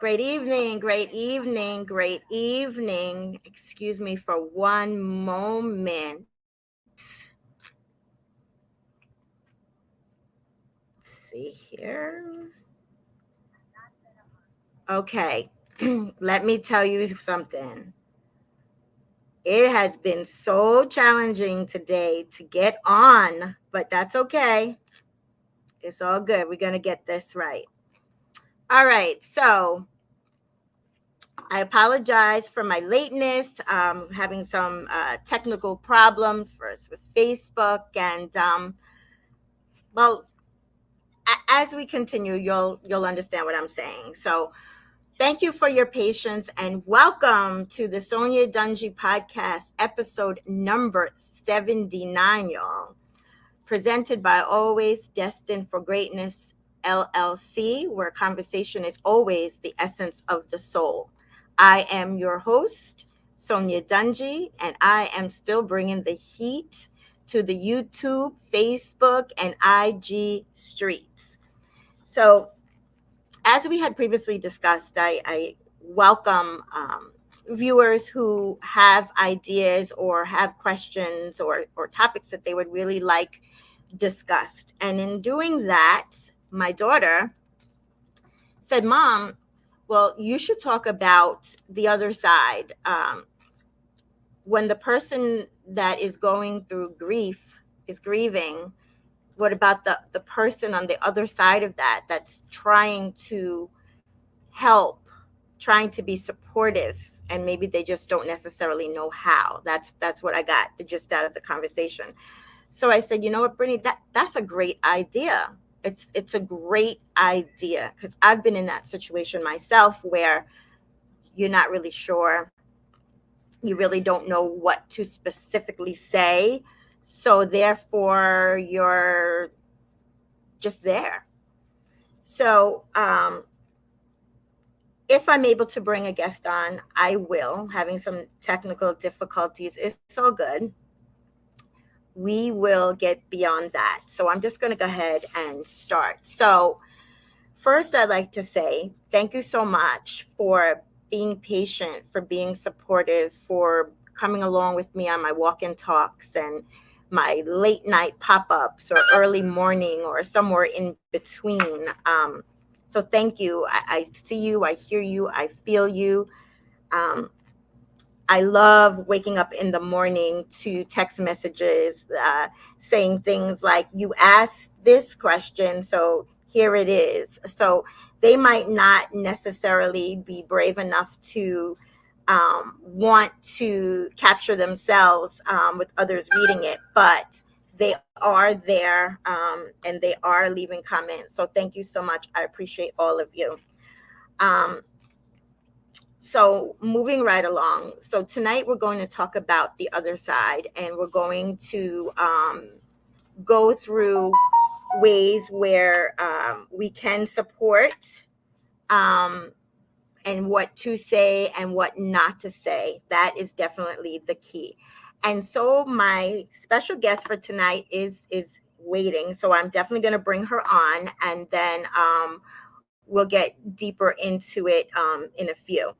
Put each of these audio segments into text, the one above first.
Great evening, great evening, great evening. Excuse me for one moment. Let's see here. Okay, let me tell you something. It has been so challenging today to get on, but that's okay. It's all good. We're going to get this right. All right, so I apologize for my lateness. Having some technical problems first with Facebook, and well, as we continue, you'll understand what I'm saying. So, thank you for your patience, and welcome to the Sonya Dungee podcast, episode number 79, y'all. Presented by Always Destined for Greatness LLC, where conversation is always the essence of the soul. I am your host, Sonya Dungee, and I am still bringing the heat to the YouTube, Facebook, and IG streets. So, as we had previously discussed, I welcome viewers who have ideas or have questions or topics that they would really like discussed. And in doing that, my daughter said, Mom, well, you should talk about the other side. When the person that is going through grief is grieving, what about the person on the other side of that that's trying to help, trying to be supportive, and maybe they just don't necessarily know how? That's what I got the gist out of the conversation. So I said, you know what, Brittany, that's a great idea. It's a great idea, because I've been in that situation myself where you're not really sure, you really don't know what to specifically say, so therefore you're just there. So if I'm able to bring a guest on, I will. Having some technical difficulties, it's all good. We will get beyond that. So I'm just going to go ahead and start. So, first, I'd like to say thank you so much for being patient, for being supportive, for coming along with me on my walk in talks and my late night pop ups or early morning or somewhere in between. So, thank you. I see you, I hear you, I feel you. Um, I love waking up in the morning to text messages saying things like, you asked this question, so here it is. So they might not necessarily be brave enough to want to capture themselves with others reading it, but they are there and they are leaving comments. So thank you so much. I appreciate all of you. Um, so moving right along. So tonight we're going to talk about the other side, and we're going to go through ways where we can support, um, and what to say and what not to say. That is definitely the key. And so my special guest for tonight is waiting. So I'm definitely going to bring her on, and then we'll get deeper into it in a few.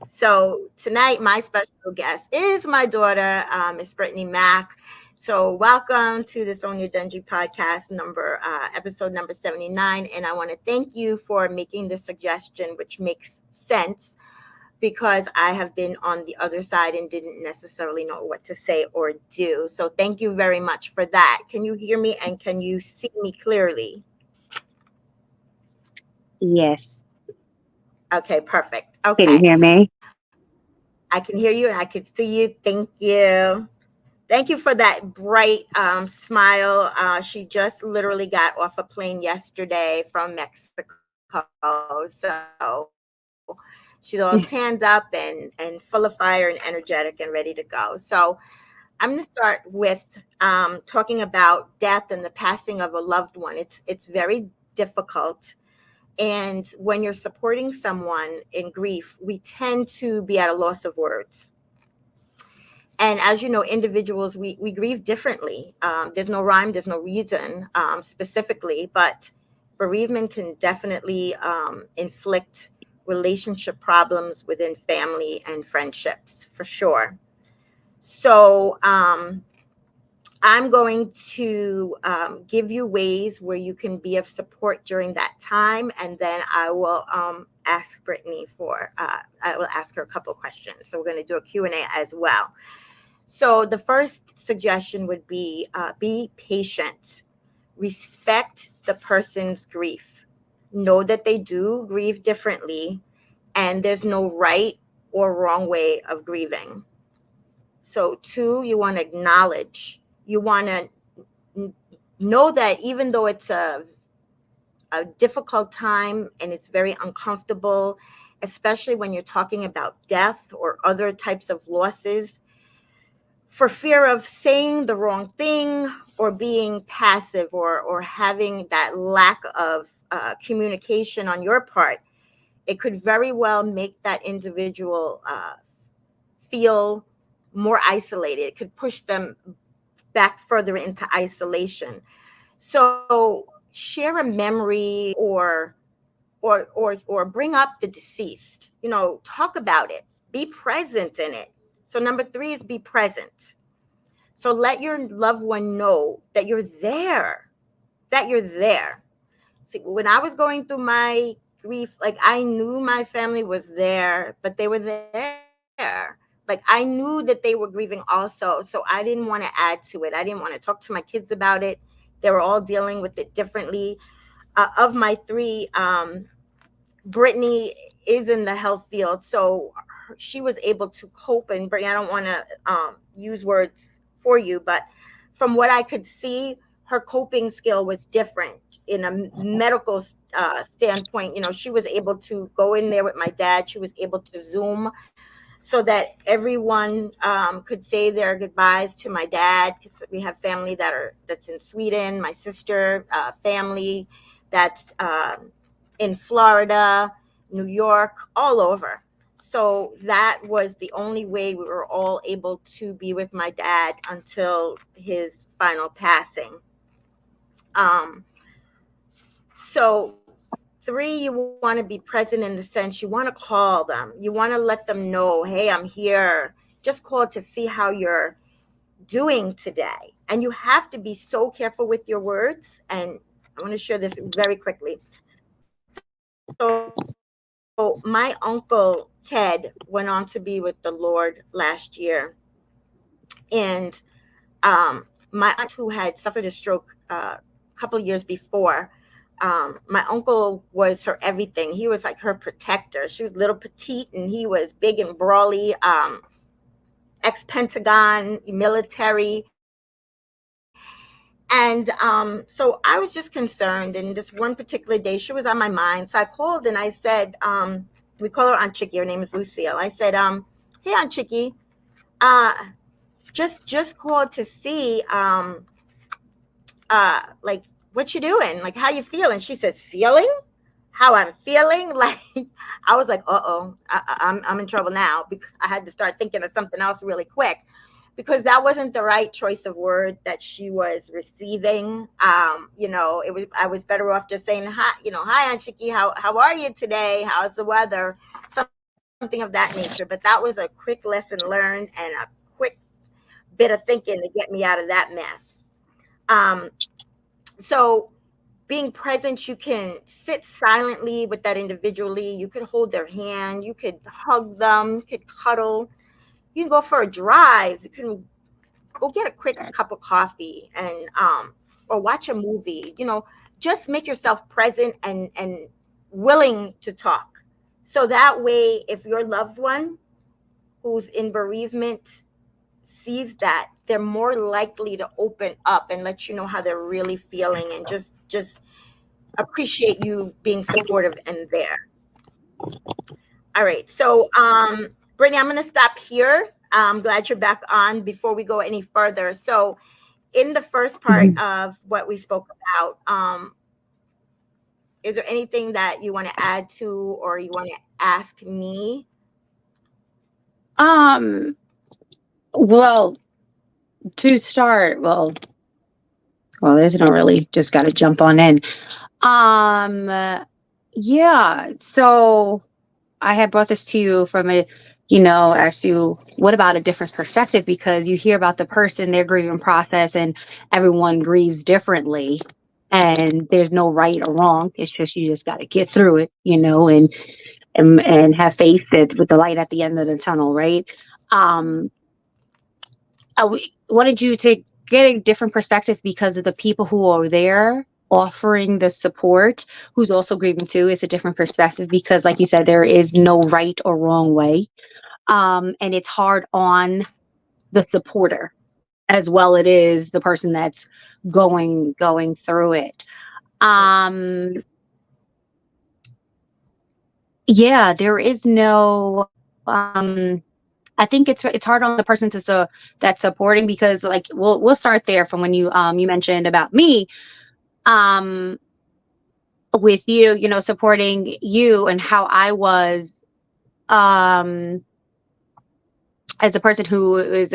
So tonight, my special guest is my daughter, Miss Brittany Mack. So welcome to the Sonya Dungee podcast episode number 79. And I want to thank you for making the suggestion, which makes sense because I have been on the other side and didn't necessarily know what to say or do. So thank you very much for that. Can you hear me and can you see me clearly? Yes. Okay, perfect. Can you Okay. hear me? I can hear you and I can see you. Thank you. Thank you for that bright smile. She just literally got off a plane yesterday from Mexico. So she's all tanned up and full of fire and energetic and ready to go. So I'm going to start with talking about death and the passing of a loved one. It's very difficult. And when you're supporting someone in grief, we tend to be at a loss of words. And as you know, individuals, we grieve differently. There's no rhyme, there's no reason specifically, but bereavement can definitely inflict relationship problems within family and friendships, for sure. So, I'm going to give you ways where you can be of support during that time, and then I will ask Brittany for. I will ask her a couple of questions. So we're going to do a Q&A as well. So the first suggestion would be patient, respect the person's grief, know that they do grieve differently, and there's no right or wrong way of grieving. So, two, you want to acknowledge, you want to know that even though it's a difficult time and it's very uncomfortable, especially when you're talking about death or other types of losses, for fear of saying the wrong thing or being passive or having that lack of communication on your part, it could very well make that individual feel more isolated. It could push them back further into isolation. So share a memory or bring up the deceased. Talk about it. Be present in it. So number three is be present. So let your loved one know that you're there, that you're there. See, when I was going through my grief, like I knew my family was there, but they were there. Like I knew that they were grieving also. So I didn't want to add to it. I didn't want to talk to my kids about it. They were all dealing with it differently. Of my three, Brittany is in the health field, so she was able to cope. And Brittany, I don't want to use words for you, but from what I could see, her coping skill was different in a medical standpoint. She was able to go in there with my dad. She was able to Zoom so that everyone could say their goodbyes to my dad, because we have family that's in Sweden, my sister family that's in Florida, New York, all over. So that was the only way we were all able to be with my dad until his final passing. So three, you want to be present in the sense you want to call them. You want to let them know, hey, I'm here. Just call to see how you're doing today. And you have to be so careful with your words. And I want to share this very quickly. So my uncle Ted went on to be with the Lord last year. And my aunt, who had suffered a stroke a couple of years before, my uncle was her everything. He was like her protector. She was little petite and he was big and brawly, ex-Pentagon, military. And so I was just concerned. And this one particular day, she was on my mind. So I called and I said, we call her Aunt Chicky. Her name is Lucille. I said, hey, Aunt Chicky, uh, just called to see, like, what you doing? Like, how you feeling? She says, feeling? How I'm feeling? Like, I was like, uh-oh, I'm in trouble now, because I had to start thinking of something else really quick, because that wasn't the right choice of word that she was receiving. I was better off just saying, hi, hi, Aunt Chicky, how are you today? How's the weather? Something of that nature. But that was a quick lesson learned and a quick bit of thinking to get me out of that mess. Um, so being present, you can sit silently with that individually. You could hold their hand. You could hug them. You could cuddle. You can go for a drive. You can go get a quick cup of coffee and or watch a movie. Just make yourself present and willing to talk. So that way, if your loved one who's in bereavement sees that, they're more likely to open up and let you know how they're really feeling, and just appreciate you being supportive and there. All right. So, Brittany, I'm going to stop here. I'm glad you're back on before we go any further. So in the first part of what we spoke about, is there anything that you want to add to, or you want to ask me? Well, to start, there's no really, just got to jump on in. Yeah. So I had brought this to you from a, you know, asked you, what about a different perspective? Because you hear about the person, their grieving process, and everyone grieves differently. And there's no right or wrong. It's just, you just got to get through it, you know, and have faith that with the light at the end of the tunnel, right? Um, wanted you to get a different perspective because of the people who are there offering the support, who's also grieving too. It's a different perspective because, like you said, there is no right or wrong way. And it's hard on the supporter as well. It is the person that's going through it. Um, yeah, there is no. I think it's hard on the person to that's supporting, because like we'll start there from when you mentioned about me, um with you, you know, supporting you and how I was, um as a person who is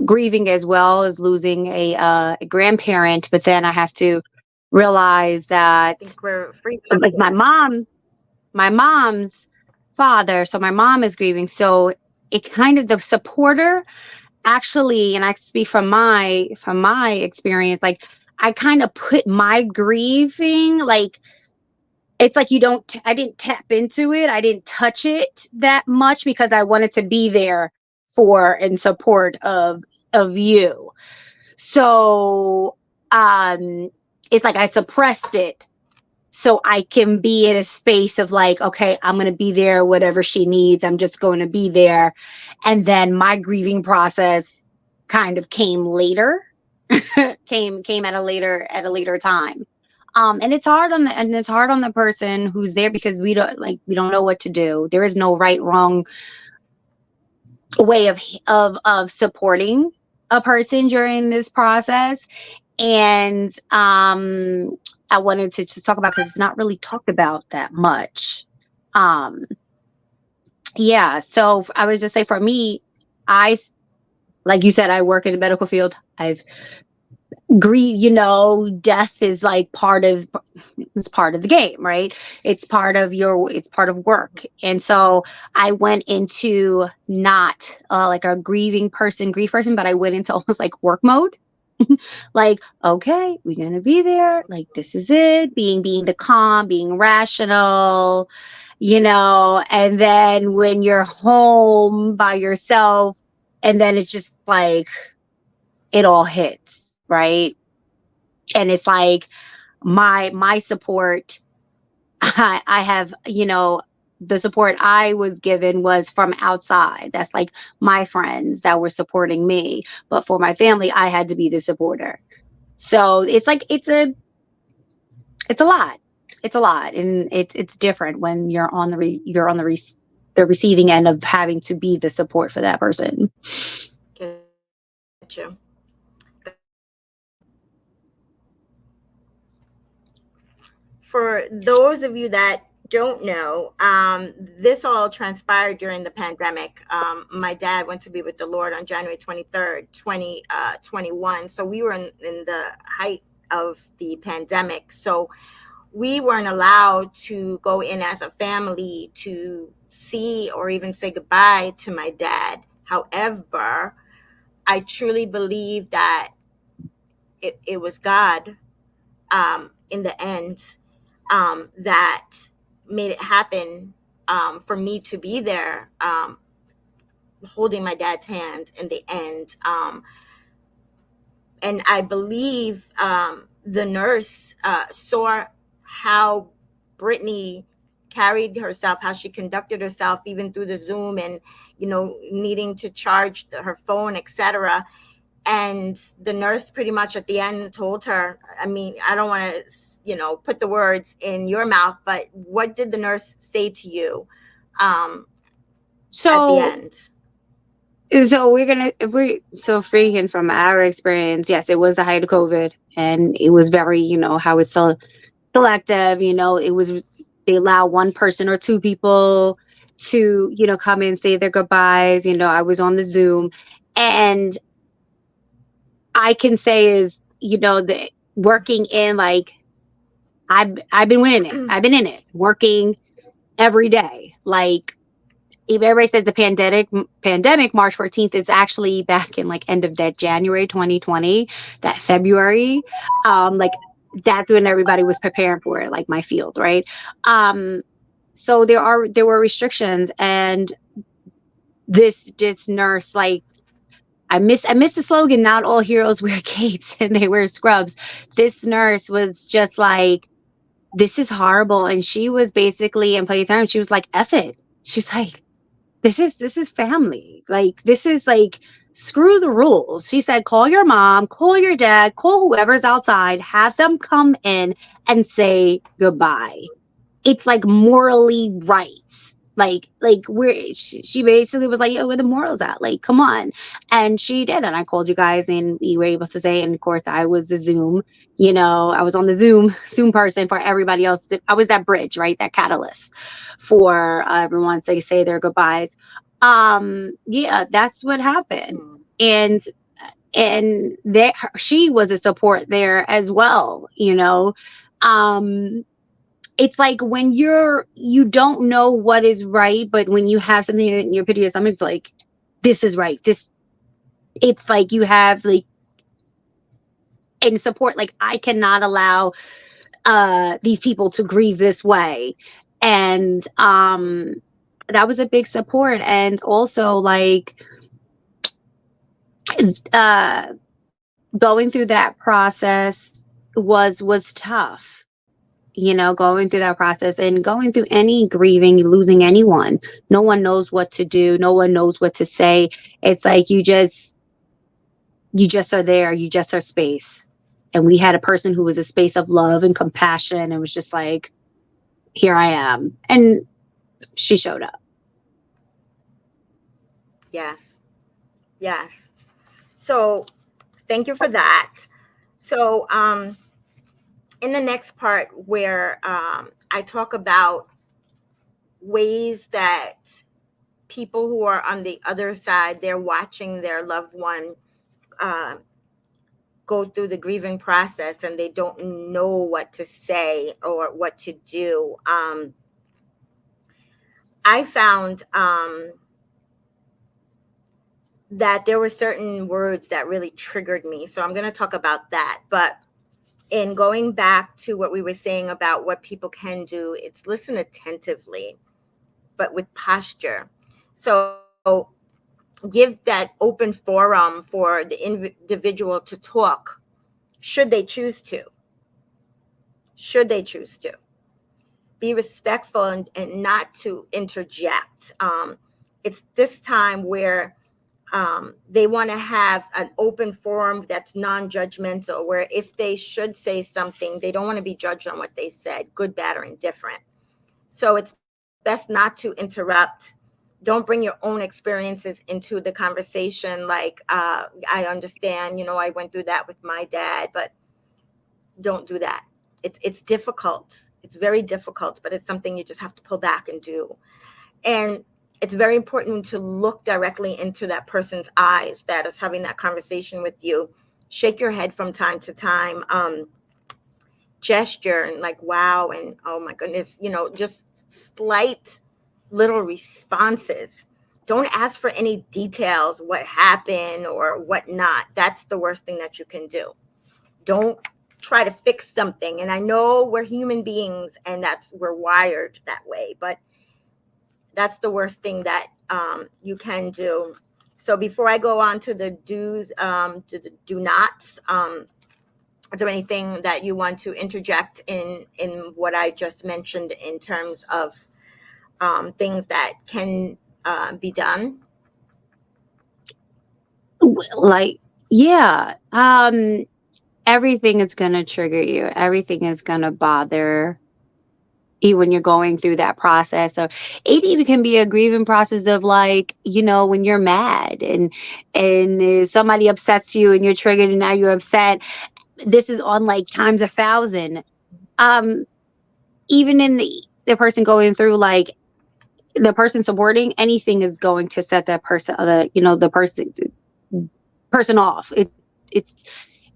grieving as well as losing a grandparent, but then I have to realize I that think we're freezing up it's again. my mom's father, so my mom is grieving, so it kind of, the supporter actually, and I speak from my experience, like I kind of put my grieving, like it's like you don't I didn't tap into it, I didn't touch it that much because I wanted to be there for and support of you. So it's like I suppressed it so I can be in a space of like, okay, I'm going to be there, whatever she needs, I'm just going to be there. And then my grieving process kind of came later, came at a later time. And it's hard on the person who's there because we don't know what to do. There is no right, wrong way of supporting a person during this process. And I wanted to just talk about, because it's not really talked about that much. Um, yeah, so I would just say for me, I, like you said, I work in the medical field. I've grieve, you know, death is like it's part of the game, right? It's part of work. And so I went into not like a grief person, but I went into almost like work mode. Like, okay, we're gonna be there, like this is it, being the calm, being rational, you know. And then when you're home by yourself, and then it's just like it all hits, right? And it's like my support, I have, you know, the support I was given was from outside. That's like my friends that were supporting me. But for my family, I had to be the supporter. So it's like it's a lot. It's a lot, and it's different when you're on the receiving end of having to be the support for that person. Get you. For those of you that don't know, this all transpired during the pandemic. My dad went to be with the Lord on January 23rd, 2021. So we were in the height of the pandemic. So we weren't allowed to go in as a family to see or even say goodbye to my dad. However, I truly believe that it was God, in the end, that made it happen, for me to be there, holding my dad's hand in the end. And I believe, the nurse saw how Brittany carried herself, how she conducted herself, even through the Zoom, and needing to charge her phone, etc. And the nurse pretty much at the end told her, I mean, I don't want to put the words in your mouth, but what did the nurse say to you, at the So end? So we're gonna, if we, so freaking from our experience, yes, it was the height of COVID, and it was very, you know, how it's so selective. You know, it was, they allow one person or two people to, you know, come in, say their goodbyes. You know, I was on the Zoom, and I can say is, you know, the working in like, I've been winning it. I've been in it, working. every day. Like, if everybody says the pandemic March 14th is actually back in like end of that January 2020, that February. Like, that's when everybody was preparing for it, like my field, right? Um, so there were restrictions, and this nurse, like, I miss the slogan, not all heroes wear capes and they wear scrubs. This nurse was just like, this is horrible. And she was basically, in plain time, she was like, F it. She's like, this is family. Like, this is like, screw the rules. She said, call your mom, call your dad, call whoever's outside, have them come in and say goodbye. It's like morally right. Like where she basically was like, yo, where the morals at? Like, come on. And she did. And I called you guys and we were able to say, and of course I was the Zoom, I was on the Zoom person for everybody else. I was that bridge, right? That catalyst for everyone to say their goodbyes. Yeah, that's what happened. And that she was a support there as well, um it's like when you don't know what is right, but when you have something in your pit of your stomach, it's like, this is right. It's like you have like, and support, like, I cannot allow these people to grieve this way. And that was a big support. And also, like, uh going through that process was tough. Going through that process and going through any grieving, losing anyone. No one knows what to do. No one knows what to say. It's like you just are there. You just are space. And we had a person who was a space of love and compassion and was just like, here I am. And she showed up. Yes. Yes. So thank you for that. So in the next part where I talk about ways that people who are on the other side, they're watching their loved one uh, go through the grieving process and they don't know what to say or what to do. I found that there were certain words that really triggered me. So I'm going to talk about that. But in going back to what we were saying about what people can do, it's listen attentively, but with posture. So give that open forum for the individual to talk, should they choose to. Should they choose to. Be respectful and not to interject. It's this time where they want to have an open forum that's non-judgmental, where if they should say something, they don't want to be judged on what they said, good, bad, or indifferent. So it's best not to interrupt. Don't bring your own experiences into the conversation. Like, I understand, I went through that with my dad, but don't do that. It's difficult. It's very difficult, but it's something you just have to pull back and do. And it's very important to look directly into that person's eyes that is having that conversation with you. Shake your head from time to time, gesture and like, wow, and oh my goodness, just slight little responses. Don't ask for any details, what happened or what not. That's the worst thing that you can do. Don't try to fix something. And I know we're human beings and we're wired that way, but that's the worst thing that you can do. So before I go on to the do's, to the do nots, is there anything that you want to interject in what I just mentioned in terms of things that can be done? Like, yeah, everything is going to trigger you. Everything is going to bother you when you're going through that process. Or it even can be a grieving process of, like, when you're mad and if somebody upsets you and you're triggered and now you're upset. This is on like times 1,000. Even in the person going through, like, the person supporting, anything is going to set that person, the person off. It's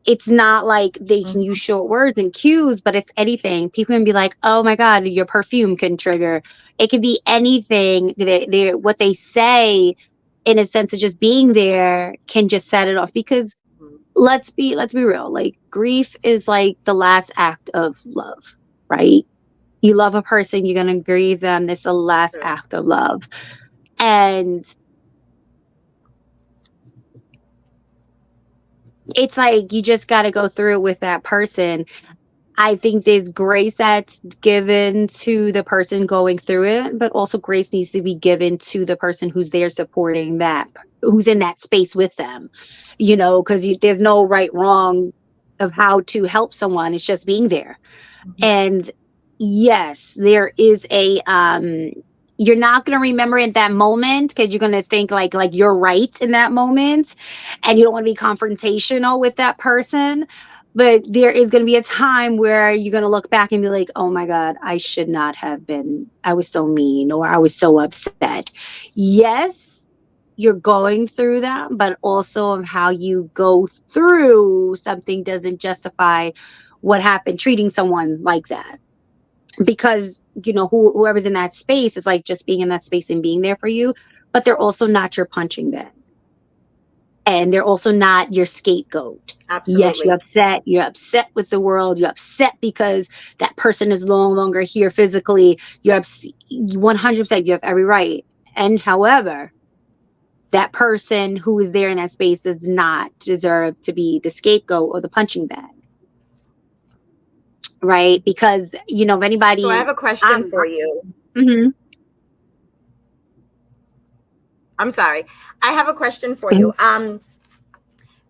It's not like they can use Mhm. short words and cues, but it's anything. People can be like, "Oh my God, your perfume can trigger." It could be anything. What they say, in a sense of just being there, can just set it off. Because Mhm. let's be real. Like, grief is like the last act of love, right? You love a person, you're gonna grieve them. This is the last True. act of love, and it's like you just got to go through it with that person. I think there's grace that's given to the person going through it, but also grace needs to be given to the person who's there supporting that, who's in that space with them, because there's no right, wrong of how to help someone. It's just being there. Mhm. And yes, there is you're not going to remember in that moment because you're going to think like you're right in that moment, and you don't want to be confrontational with that person. But there is going to be a time where you're going to look back and be like, "Oh my God, I should not have been. I was so mean, or I was so upset." Yes, you're going through that, but also of how you go through something doesn't justify what happened treating someone like that. Because whoever's in that space is like just being in that space and being there for you, but they're also not your punching bag, and they're also not your scapegoat. Yes, Absolutely. you're upset with the world, you're upset because that person is no longer here physically. 100%, you have every right. And however, that person who is there in that space does not deserve to be the scapegoat or the punching bag, right? Because if So I anybody, have a question I'm for you. mhm, I'm sorry. I have a question for mhm, you.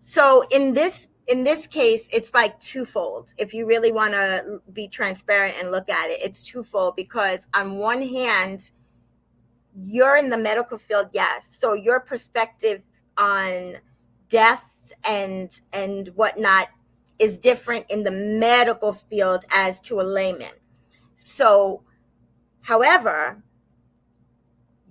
So in this case, it's like twofold. If you really want to be transparent and look at it, it's twofold because on one hand, you're in the medical field, yes. So your perspective on death and whatnot is different in the medical field as to a layman. So, however,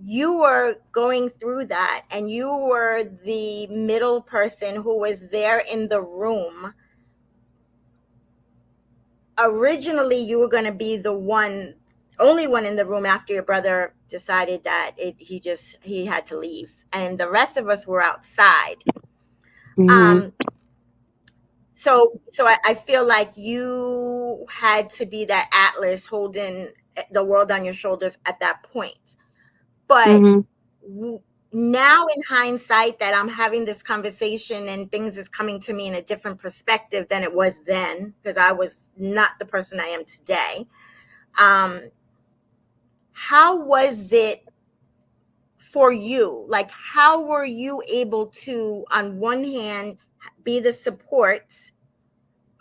you were going through that and you were the middle person who was there in the room. Originally you were going to be the only one in the room after your brother decided that he had to leave, and the rest of us were outside. mhm, Um so so I feel like you had to be that atlas holding the world on your shoulders at that point. But mhm, now in hindsight that I'm having this conversation and things is coming to me in a different perspective than it was then, because I was not the person I am today. um how was it for you? Like, how were you able to, on one hand, be the support,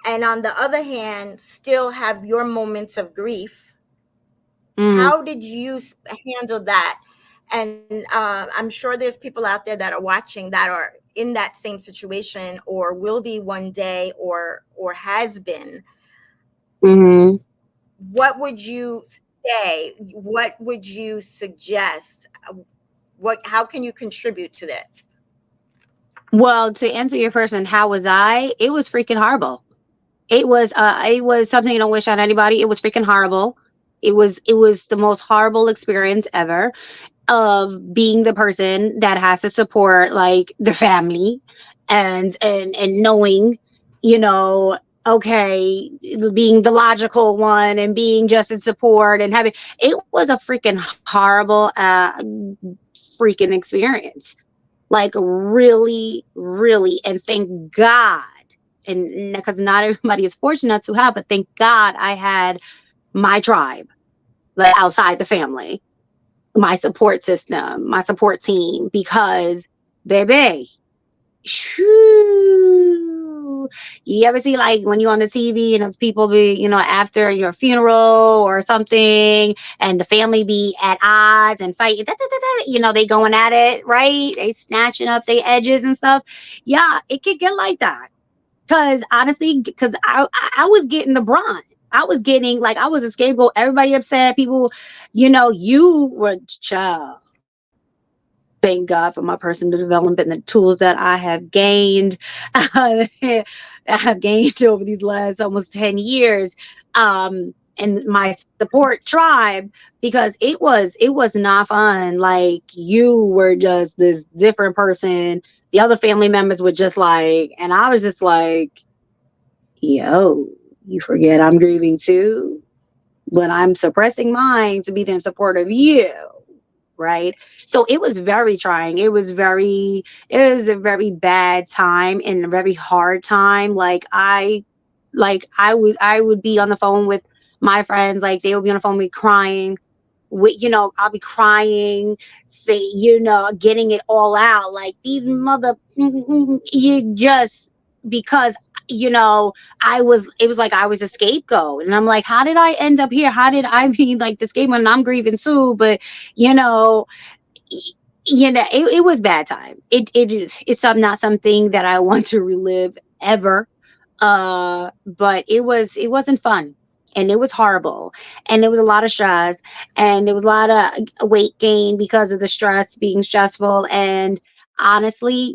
and on the other hand, still have your moments of grief? mhm. How did you handle that? And I'm sure there's people out there that are watching that are in that same situation, or will be one day, or has been. Mhm. What would you say? What would you suggest? How can you contribute to this? Well, to answer your first one, how was I? It was freaking horrible. It was something I don't wish on anybody. It was freaking horrible. It was the most horrible experience ever of being the person that has to support like the family, and knowing, you know, okay, being the logical one and being just in support and having it was a freaking horrible freaking experience. Like, really, really. And thank God, and because not everybody is fortunate to have, but thank God I had my tribe, like outside the family, my support system, my support team, because baby, shoo, you ever see like when you're on the TV and those people be, after your funeral or something, and the family be at odds and fighting, da, da, da, da, they going at it, right? They snatching up their edges and stuff. Yeah, it could get like that. Cause honestly, because I was getting the brunt. I was getting like I was a scapegoat. Everybody upset. People, you were child. thank God for my personal development and the tools that I have gained. I have gained over these last almost 10 years. And my support tribe, because it was not fun. Like, you were just this different person. The other family members were just like, and I was just like, yo, you forget I'm grieving too, but I'm suppressing mine to be there in support of you, right? So it was very trying. It was a very bad time and a very hard time. I would be on the phone with my friends, like they would be on the phone with me crying. I'll be crying, say, getting it all out. Like, these mother, you just, because, you know, it was like I was a scapegoat. And I'm like, how did I end up here? How did I be like the scapegoat? And I'm grieving too, but, you know, it was bad time. It's not something that I want to relive ever. But it wasn't fun, and it was horrible, and there was a lot of stress, and there was a lot of weight gain because of the stress, being stressful. And honestly,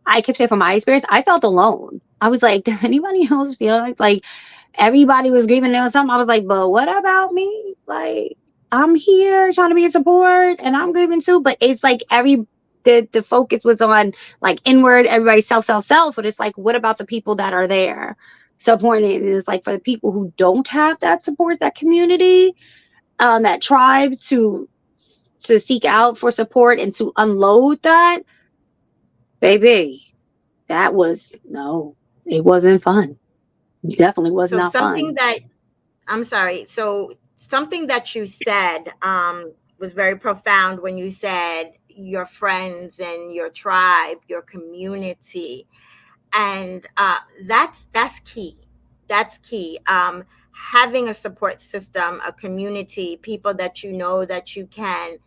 I kept saying, from my experience, I felt alone. I was like, does anybody else feel like everybody was grieving doing something? I was like, but what about me? Like, I'm here trying to be a support, and I'm grieving too. But it's like the focus was on, like, inward, everybody self, but it's like, what about the people that are there supporting it? And it's like, for the people who don't have that support, that community, that tribe to seek out for support and to unload that, baby, that was no, it wasn't fun. Definitely was So not something fun. that I'm sorry. So something that you said was very profound when you said your friends and your tribe, your community, and that's key. That's key. Having a support system, a community, people that you know that you can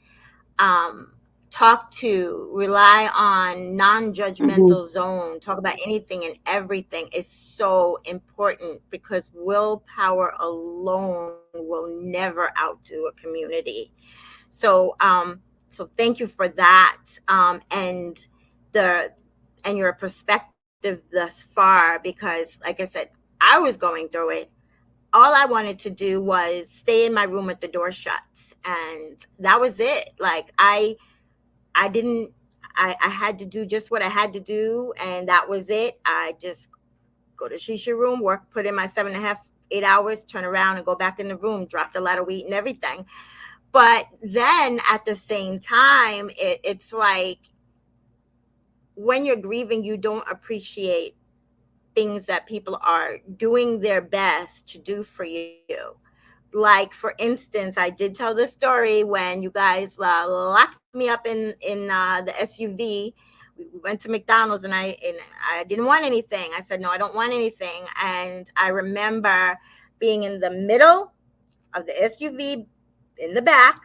um, talk to, rely on, Hmm. non-judgmental zone, talk about anything and everything is so important because willpower alone will never outdo a community. So thank you for that, the your perspective thus far, because like I said, I was going through it. All I wanted to do was stay in my room with the door shut, and that was it. Like, I didn't I had to do just what I had to do, and that was it. I just go to shisha room, work, put in my 7.5, 8 hours, turn around and go back in the room, dropped a lot of weight and everything. But then at the same time, it's like when you're grieving, you don't appreciate things that people are doing their best to do for you. Like, for instance, I did tell the story when you guys locked me up in the SUV. We went to McDonald's, and I didn't want anything. I said, no, I don't want anything. And I remember being in the middle of the SUV, in the back,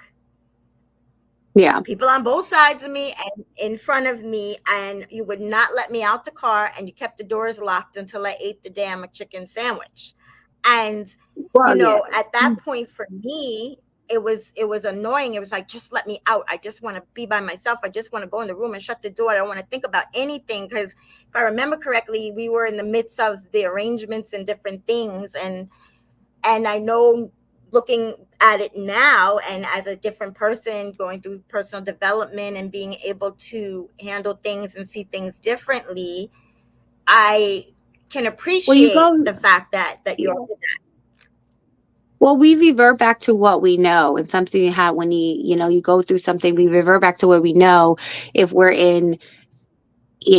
Yeah. people on both sides of me and in front of me, and you would not let me out the car, and you kept the doors locked until I ate the damn chicken sandwich. And Well, yeah. at that point for me, it was annoying. It was like, just let me out. I just want to be by myself. I just want to go in the room and shut the door. I don't want to think about anything, because if I remember correctly, we were in the midst of the arrangements and different things. And I know, looking at it now and as a different person going through personal development and being able to handle things and see things differently, I can Well, you appreciate go. the fact that Yeah. you're Well, we revert back to what we know, and something you have when you go through something. We revert back to what we know. If we're in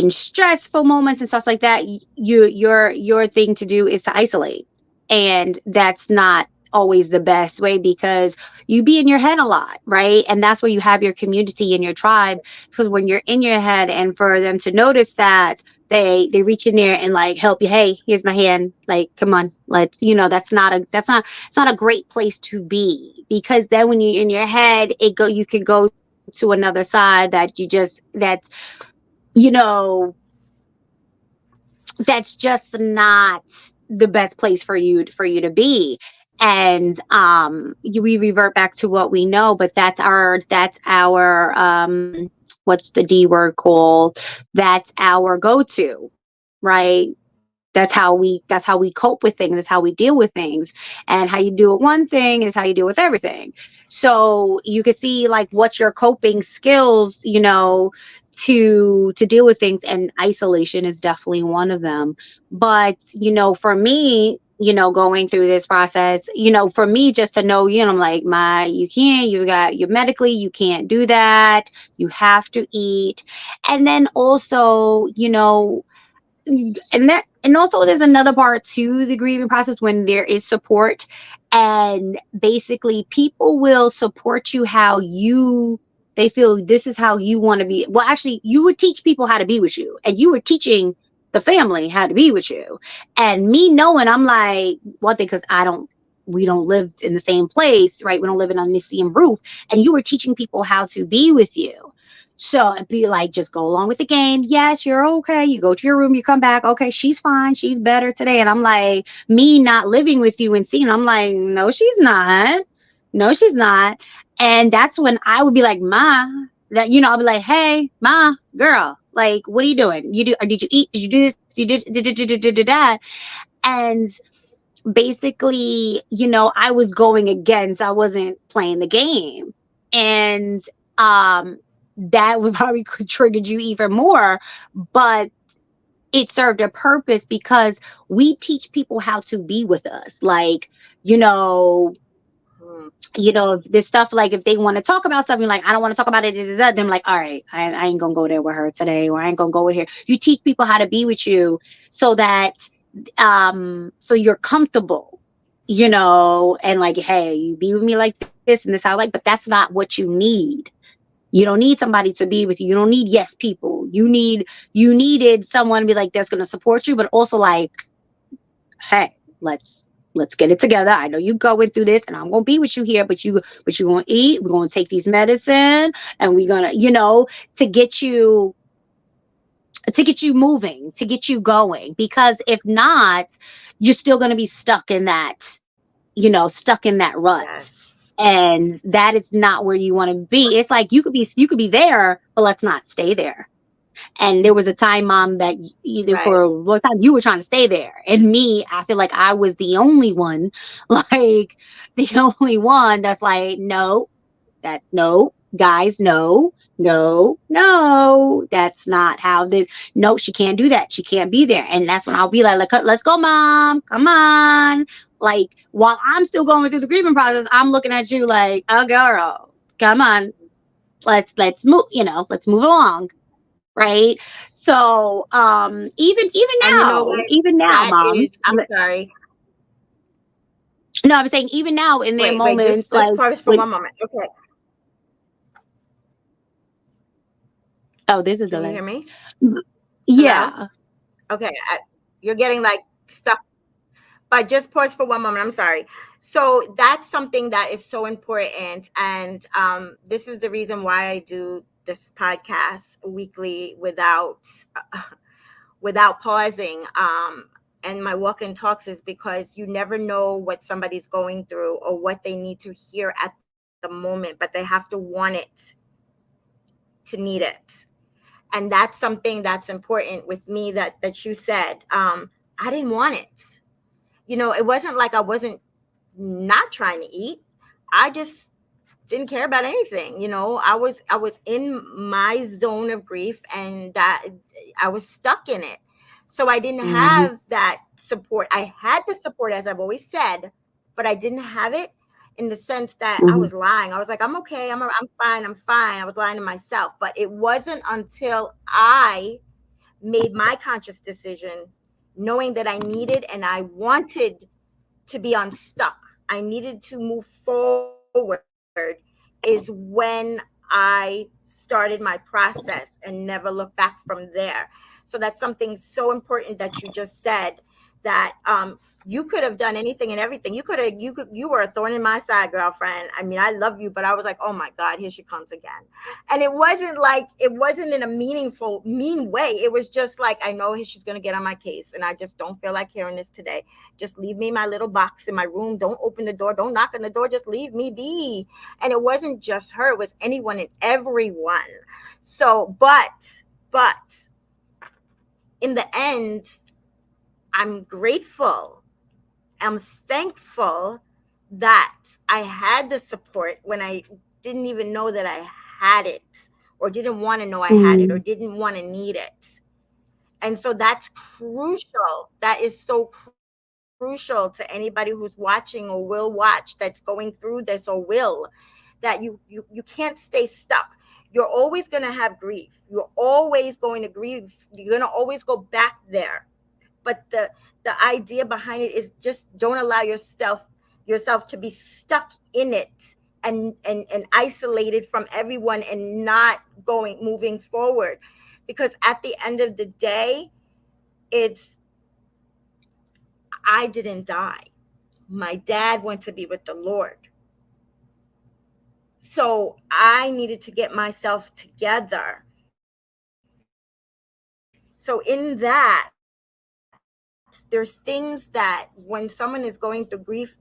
stressful moments and stuff like that, your thing to do is to isolate, and that's not always the best way, because you be in your head a lot, right? And that's where you have your community and your tribe, because when you're in your head, and for them to notice that, they reach in there and like help you. Hey, here's my hand, like, come on, let's, that's not a great place to be, because then when you're in your head, you could go to another side you know that's just not the best place for you to be. And we revert back to what we know, but that's our what's the D word called? That's our go-to, right? That's how we cope with things. That's how we deal with things. And how you deal with one thing is how you deal with everything. So you could see like what's your coping skills, to deal with things, and isolation is definitely one of them. But for me, going through this process, for me, just to know, I'm like, you can't, you medically, you can't do that. You have to eat. And then also, and also there's another part to the grieving process when there is support, and basically people will support you how they feel this is how you want to be. Well, actually, you would teach people how to be with you, and you were teaching the family how to be with you. And me knowing, I'm like, one thing, because we don't live in the same place, right? We don't live in on the same roof. And you were teaching people how to be with you. So it'd be like, just go along with the game. Yes, you're okay. You go to your room, you come back. Okay, she's fine. She's better today. And I'm like, me not living with you and seeing, I'm like, no, she's not. No, she's not. And that's when I would be like, Ma, I'll be like, hey, Ma, girl, like, what are you doing? Or did you eat? Did you do this? You did that. And basically, I was going against, I wasn't playing the game. And um that would probably could triggered you even more. But it served a purpose because we teach people how to be with us. Like, you know, Mm. if this stuff, like if they want to talk about something, like I don't want to talk about it, then I'm like, all right, I ain't gonna go there with her today, or I ain't gonna go with here. You teach people how to be with you so that so you're comfortable, and like, hey, you be with me like this and this how, like, but that's not what you need. You don't need somebody to be with you. You don't need yes people. You needed someone to be like that's gonna support you, but also like, hey, let's get it together. I know you going through this, and I'm gonna be with you here, but you gonna eat. We're gonna take these medicine, and we're gonna, to get you moving, to get you going. Because if not, you're still gonna be stuck in that rut. Yes. And that is not where you want to be. It's like you could be there, but let's not stay there. And there was a time, Mom, that either Right. for a long time you were trying to stay there. And me, I feel like I was the only one, like the only one that's like, no, no, guys, no, no, no, that's not how this, no, she can't do that. She can't be there. And that's when I'll be like, let's go, Mom. Come on. Like, while I'm still going through the grieving process, I'm looking at you like, oh, girl, come on. Let's move along, right? So even And you know now, what? even now, That Mom. is, I'm sorry. No, I'm saying even now in their Wait, moments, just let's like pause for when, one moment. Okay. oh, there's a Can you delay. hear me? Hello? Yeah. Okay. You're getting like stuck. But just pause for one moment. I'm sorry. So that's something that is so important. And this is the reason why I do this podcast weekly without pausing. And my walk and talks is because you never know what somebody's going through or what they need to hear at the moment, but they have to want it to need it. And that's something that's important with me that you said. I didn't want it. It wasn't like I wasn't not trying to eat. I just didn't care about anything. I was in my zone of grief, and that I was stuck in it. So I didn't Hmm. have that support. I had the support, as I've always said, but I didn't have it in the sense that I Hmm. was lying. I was like, I'm okay. I'm fine. I'm fine. I was lying to myself. But it wasn't until I made my conscious decision, knowing that I needed and I wanted to be unstuck. I needed to move forward, is when I started my process and never looked back from there. So that's something so important that you just said, that You could have done anything and everything. You were a thorn in my side, girlfriend. I mean, I love you, but I was like, oh my God, here she comes again. And it wasn't in a meaningful, mean way. It was just like, I know she's gonna get on my case, and I just don't feel like hearing this today. Just leave me in my little box in my room. Don't open the door. Don't knock on the door. Just leave me be. And it wasn't just her, it was anyone and everyone. So, but in the end, I'm grateful. I'm thankful that I had the support when I didn't even know that I had it, or didn't want to know I had it, or Mm. didn't want to need it. And so that's crucial. That is so crucial to anybody who's watching or will watch that's going through this or will, that you can't stay stuck. You're always going to have grief. You're always going to grieve. You're going to always go back there. But the idea behind it is just don't allow yourself to be stuck in it, and isolated from everyone and not going moving forward, because at the end of the day, it's I didn't die. My dad went to be with the Lord. So I needed to get myself together. So in that, there's things that when someone is going through grief,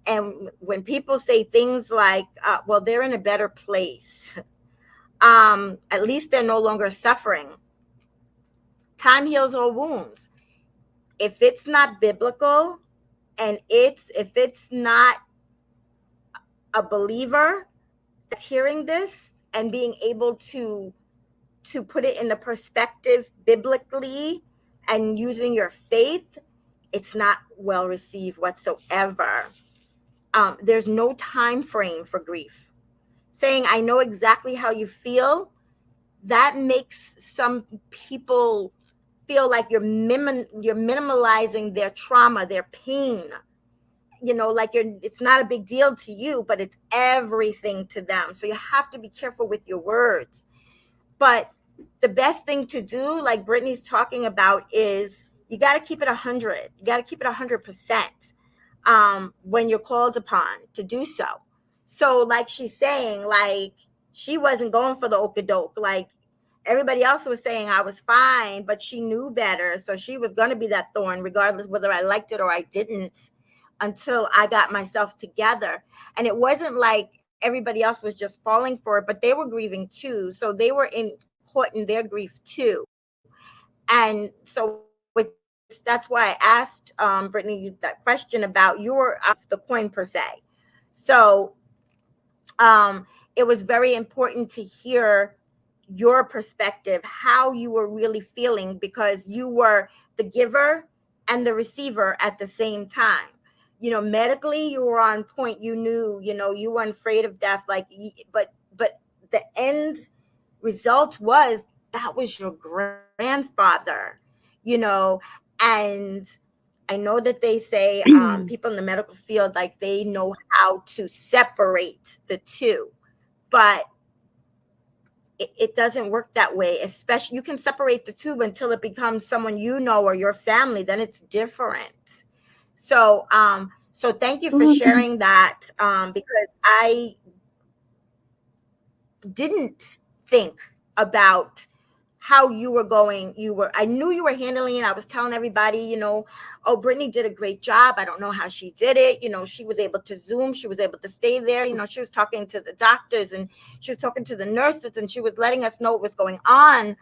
and when people say things like, well, they're in a better place. At least they're no longer suffering. Time heals all wounds. If it's not biblical, and if it's not a believer that's hearing this and being able to put it in the perspective biblically and using your faith, it's not well received whatsoever. There's no time frame for grief. Saying I know exactly how you feel, that makes some people feel like you're minimalizing their trauma, their pain. Like it's not a big deal to you, but it's everything to them. So you have to be careful with your words. But the best thing to do, like Brittany's talking about, is you got to keep it 100. You got to keep it 100%, when you're called upon to do so. So, like she's saying, like she wasn't going for the okadoke. Like everybody else was saying I was fine, but she knew better. So she was going to be that thorn, regardless whether I liked it or I didn't, until I got myself together. And it wasn't like everybody else was just falling for it, but they were grieving too. So they were caught in their grief too. And so that's why I asked Brittany that question about your the coin per se. So it was very important to hear your perspective, how you were really feeling, because you were the giver and the receiver at the same time. Medically, you were on point. You knew, you weren't afraid of death. But the end result was that was your grandfather, and I know that they say people in the medical field, like they know how to separate the two, but it doesn't work that way. Especially, you can separate the two until it becomes someone or your family. Then it's different. So thank you for Mhm. sharing that, because I didn't think about how you were going. I knew you were handling it. I was telling everybody, oh, Brittany did a great job. I don't know how she did it. She was able to Zoom. She was able to stay there. She was talking to the doctors, and she was talking to the nurses, and she was letting us know what was going on.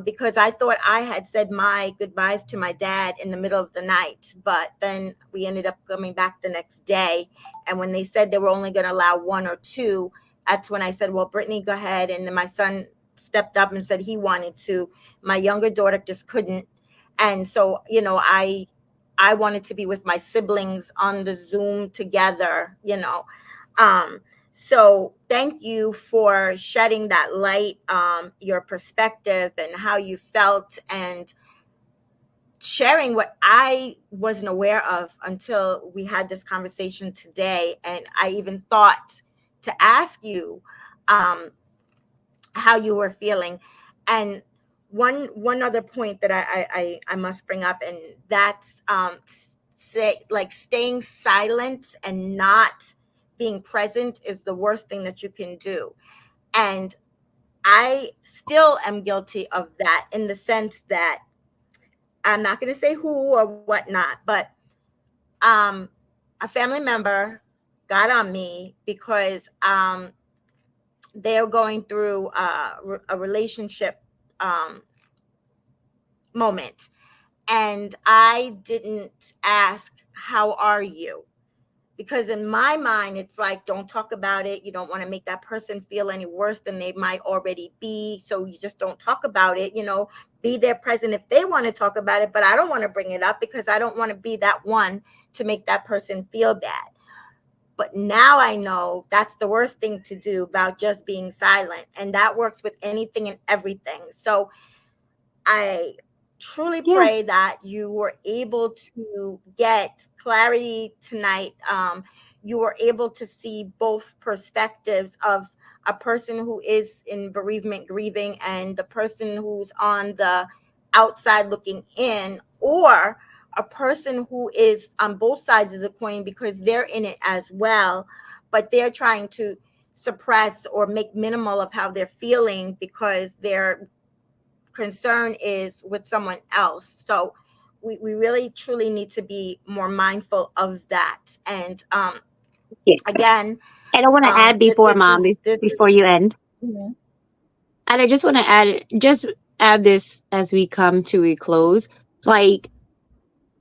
Because I thought I had said my goodbyes to my dad in the middle of the night, but then we ended up coming back the next day. And when they said they were only going to allow one or two, that's when I said, well, Brittany, go ahead. And then my son stepped up and said he wanted to. My younger daughter just couldn't. And so, I wanted to be with my siblings on the Zoom together. Um, so thank you for shedding that light, your perspective and how you felt, and sharing what I wasn't aware of until we had this conversation today. And I even thought to ask you, um, how you were feeling. And one other point that I must bring up, and that's say, like, staying silent and not being present is the worst thing that you can do. And I still am guilty of that, in the sense that I'm not going to say who or whatnot, but um, a family member got on me because they're going through a relationship um, moment. And I didn't ask, how are you? Because in my mind, it's like, don't talk about it. You don't want to make that person feel any worse than they might already be. So you just don't talk about it, be there present if they want to talk about it. But I don't want to bring it up because I don't want to be that one to make that person feel bad. But now I know that's the worst thing to do, about just being silent. And that works with anything and everything. So I truly Yeah. pray that you were able to get clarity tonight. You were able to see both perspectives of a person who is in bereavement grieving and the person who's on the outside looking in, or a person who is on both sides of the coin because they're in it as well, but they're trying to suppress or make minimal of how they're feeling because they're concern is with someone else. So we really truly need to be more mindful of that. And Yes. again, And I want to add before this mom, is this is before you end. Mhm. And I just want to add this as we come to a close. Like,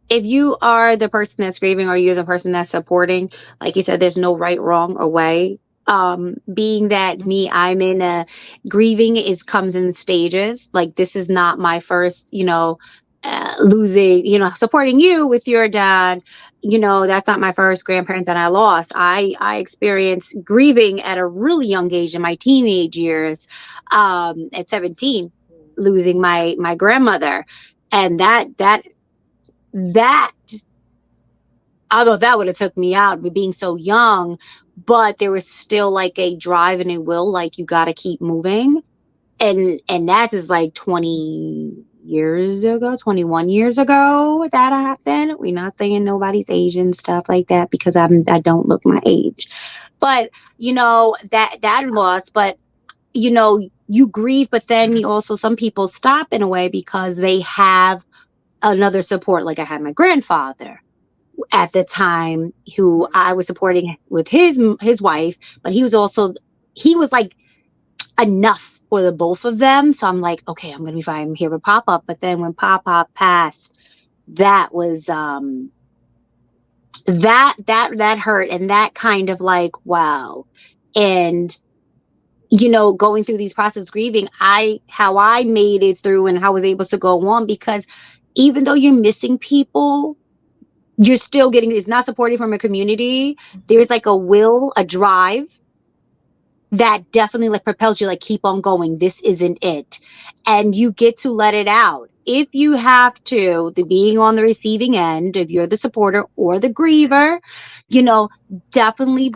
if you are the person that's grieving or you're the person that's supporting, like you said, there's no right, wrong, or way. Being that me, I'm in a grieving is comes in stages. Like, this is not my first, losing, supporting you with your dad. That's not my first grandparent that I lost. I experienced grieving at a really young age in my teenage years, at 17, losing my grandmother. And that although that would have took me out, me being so young, but there was still like a drive and a will, like you got to keep moving. And that is like 20 years ago, 21 years ago that happened. We're not saying nobody's Asian, stuff like that, because I don't look my age. But that loss. But you grieve, but then you also, some people stop in a way because they have another support. Like, I had my grandfather at the time, who I was supporting with his wife, but he was like enough for the both of them. So I'm like, okay, I'm gonna be fine here with Pop Up. But then when Pop Up passed, that was that hurt, and that kind of like, wow. And going through these process grieving, how I made it through and how I was able to go on, because even though you're missing people, you're still getting, it's not supported from a community. There's like a will, a drive that definitely like propels you, like, keep on going. This isn't it. And you get to let it out. If you have to, the being on the receiving end, if you're the supporter or the griever, you know, definitely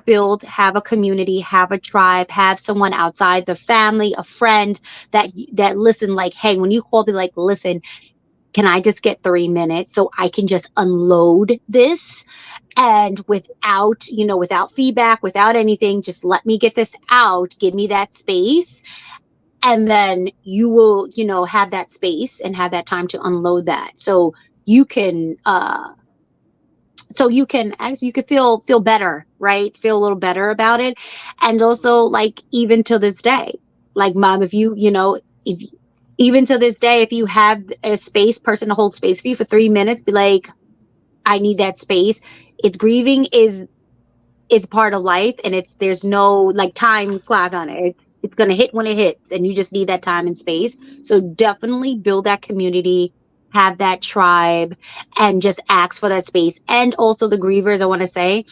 have a community, have a tribe, have someone outside the family, a friend that listen, like, hey, when you call, be like, listen, can I just get 3 minutes so I can just unload this? And without feedback, without anything, just let me get this out, give me that space. And then you will, have that space and have that time to unload that. You can, actually, you could feel better, right? Feel a little better about it. And also, like, even to this day, like, mom, if if even to this day, if you have a person to hold space for you for 3 minutes, be like, I need that space. It's grieving is part of life, and there's no like time clock on it. It's going to hit when it hits, and you just need that time and space. So definitely build that community, have that tribe, and just ask for that space. And also, the grievers, I want to say,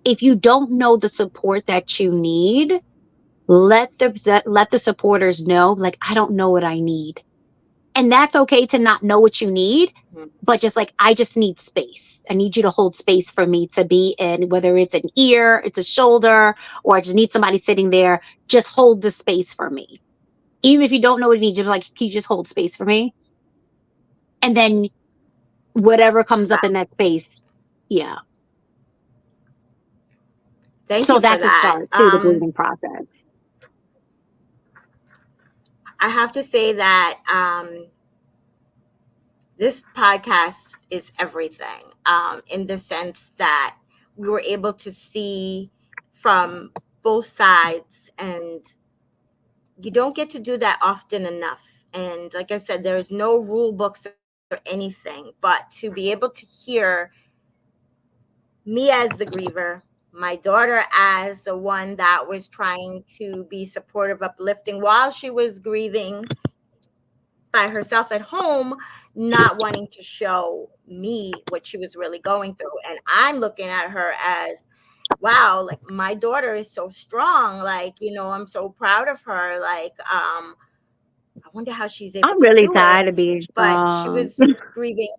if you don't know the support that you need, let the supporters know, like, I don't know what I need. And that's okay to not know what you need, but just like, I just need space. I need you to hold space for me to be in, whether it's an ear, it's a shoulder, or I just need somebody sitting there. Just hold the space for me. Even if you don't know what you need, just like, can you just hold space for me? And then whatever comes up Wow. in that space. Yeah. Thank So you for that's a that. start to the grieving process. I have to say that this podcast is everything, in the sense that we were able to see from both sides, and you don't get to do that often enough. And like I said, there's no rule books or anything, but to be able to hear me as the griever, my daughter as the one that was trying to be supportive, uplifting while she was grieving by herself at home, not wanting to show me what she was really going through. And I'm looking at her as, wow, like my daughter is so strong. Like, I'm so proud of her. Like, I wonder how she's able I'm to really do tired of it. being But she strong. was grieving,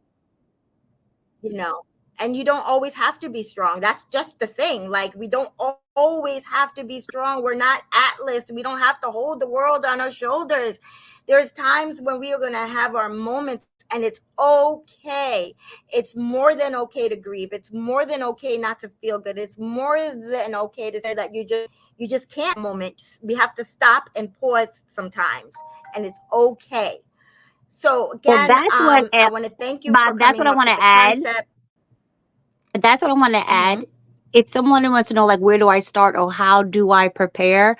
you know and you don't always have to be strong. That's just the thing. Like, we don't always have to be strong. We're not Atlas. We don't have to hold the world on our shoulders. There's times when we are going to have our moments, and it's okay. It's more than okay to grieve. It's more than okay not to feel good. It's more than okay to say that you just can't moment. We have to stop and pause sometimes, and it's okay. So Well, again, I want to thank you for Bob, that's what coming I up want with to the add. concept. That's what I want to Hmm. add. If someone wants to know, like, where do I start or how do I prepare?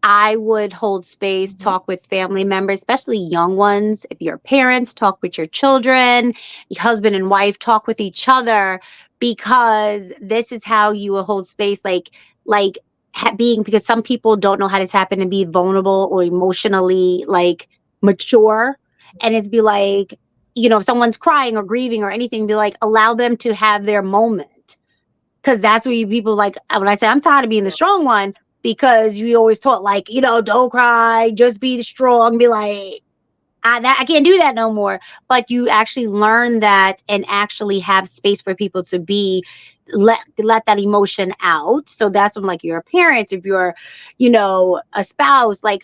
I would hold space, Hmm. talk with family members, especially young ones. If you're parents, talk with your children, your husband and wife, talk with each other, because this is how you will hold space. Like being, because some people don't know how to tap in and be vulnerable or emotionally like mature. And it's be like, if someone's crying or grieving or anything, be like, allow them to have their moment, because that's where people like when I say I'm tired of being the Yeah. strong one, because you always taught like, don't cry, just be strong, be like, I can't do that no more. But you actually learn that and actually have space for people to be, let that emotion out. So that's when, like, you're a parent, if you're, a spouse, like,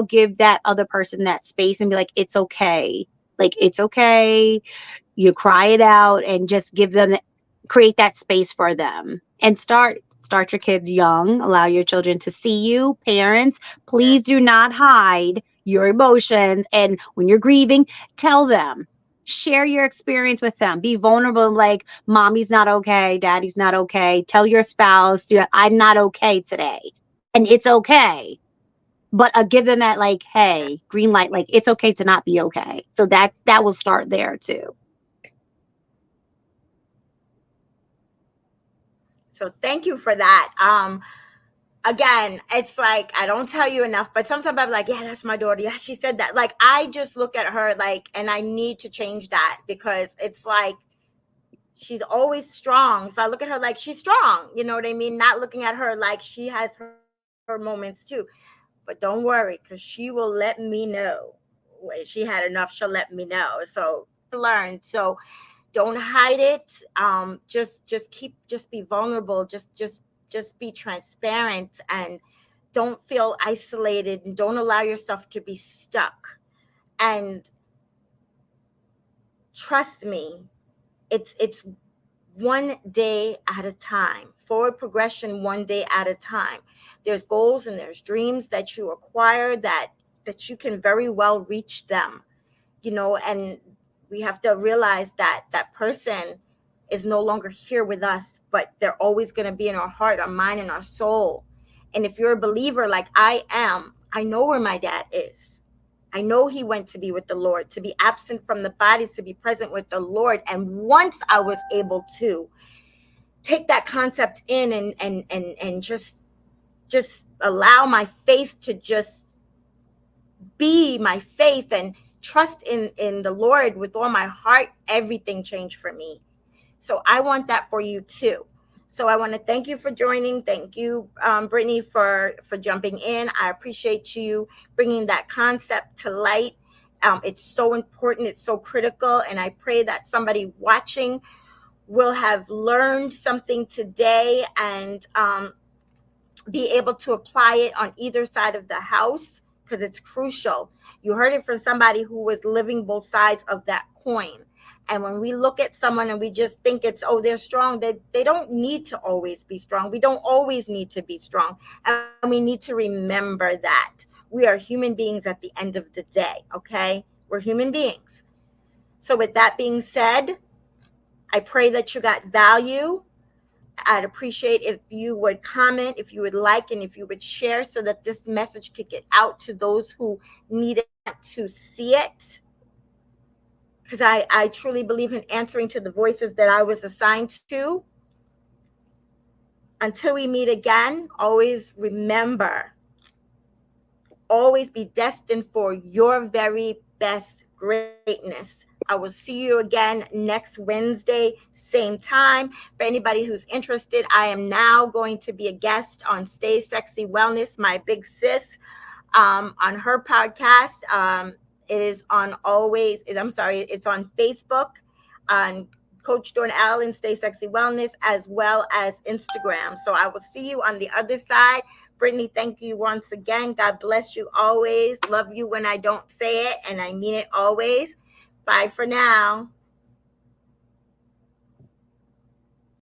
give that other person that space and be like, it's okay. Like, it's okay, you cry it out and just create that space for them, and start your kids young. Allow your children to see you. Parents, please do not hide your emotions, and when you're grieving, tell them, share your experience with them, be vulnerable, like, mommy's not okay, daddy's not okay. Tell your spouse, "Yeah, I'm not okay today," and it's okay. But give them that, like, hey, green light, like, it's okay to not be okay. So that will start there too. So thank you for that. Again, it's like I don't tell you enough, but sometimes I'm like, yeah, that's my daughter. Yeah, she said that. Like, I just look at her like, and I need to change that, because it's like she's always strong. So I look at her like she's strong. You know what I mean? Not looking at her like she has her moments too. But don't worry, because she will let me know when she had enough. She'll let me know. So learn. So don't hide it. Just be vulnerable. Just be transparent, and don't feel isolated, and don't allow yourself to be stuck. And trust me, it's one day at a time, forward progression one day at a time. There's goals and there's dreams that you acquire, that you can very well reach them, and we have to realize that that person is no longer here with us, but they're always going to be in our heart, our mind, and our soul. And if you're a believer like I am, I know where my dad is. I know he went to be with the Lord. To be absent from the bodies, to be present with the Lord. And once I was able to take that concept in, and just allow my faith to just be my faith, and trust in the Lord with all my heart, everything changed for me. So I want that for you too. So I want to thank you for joining. Thank you, Brittany, for jumping in. I appreciate you bringing that concept to light. It's so important. It's so critical, and I pray that somebody watching will have learned something today, and be able to apply it on either side of the house, because it's crucial. You heard it from somebody who was living both sides of that coin. And when we look at someone and we just think it's, oh, they're strong, they don't need to always be strong. We don't always need to be strong. And we need to remember that we are human beings at the end of the day, okay? We're human beings. So, with that being said, I pray that you got value. I'd appreciate if you would comment, if you would like, and if you would share so that this message could get out to those who need to see it. Because I truly believe in answering to the voices that I was assigned to. Until we meet again, always remember, always be destined for your very best greatness. I will see you again next Wednesday, same time. For anybody who's interested, I am now going to be a guest on Stay Sexy Wellness, my big sis, on her podcast. It is on it's on Facebook, on Coach Dawn Allen, Stay Sexy Wellness, as well as Instagram. So I will see you on the other side. Brittany, thank you once again. God bless you always. Love you when I don't say it, and I mean it always. Bye for now.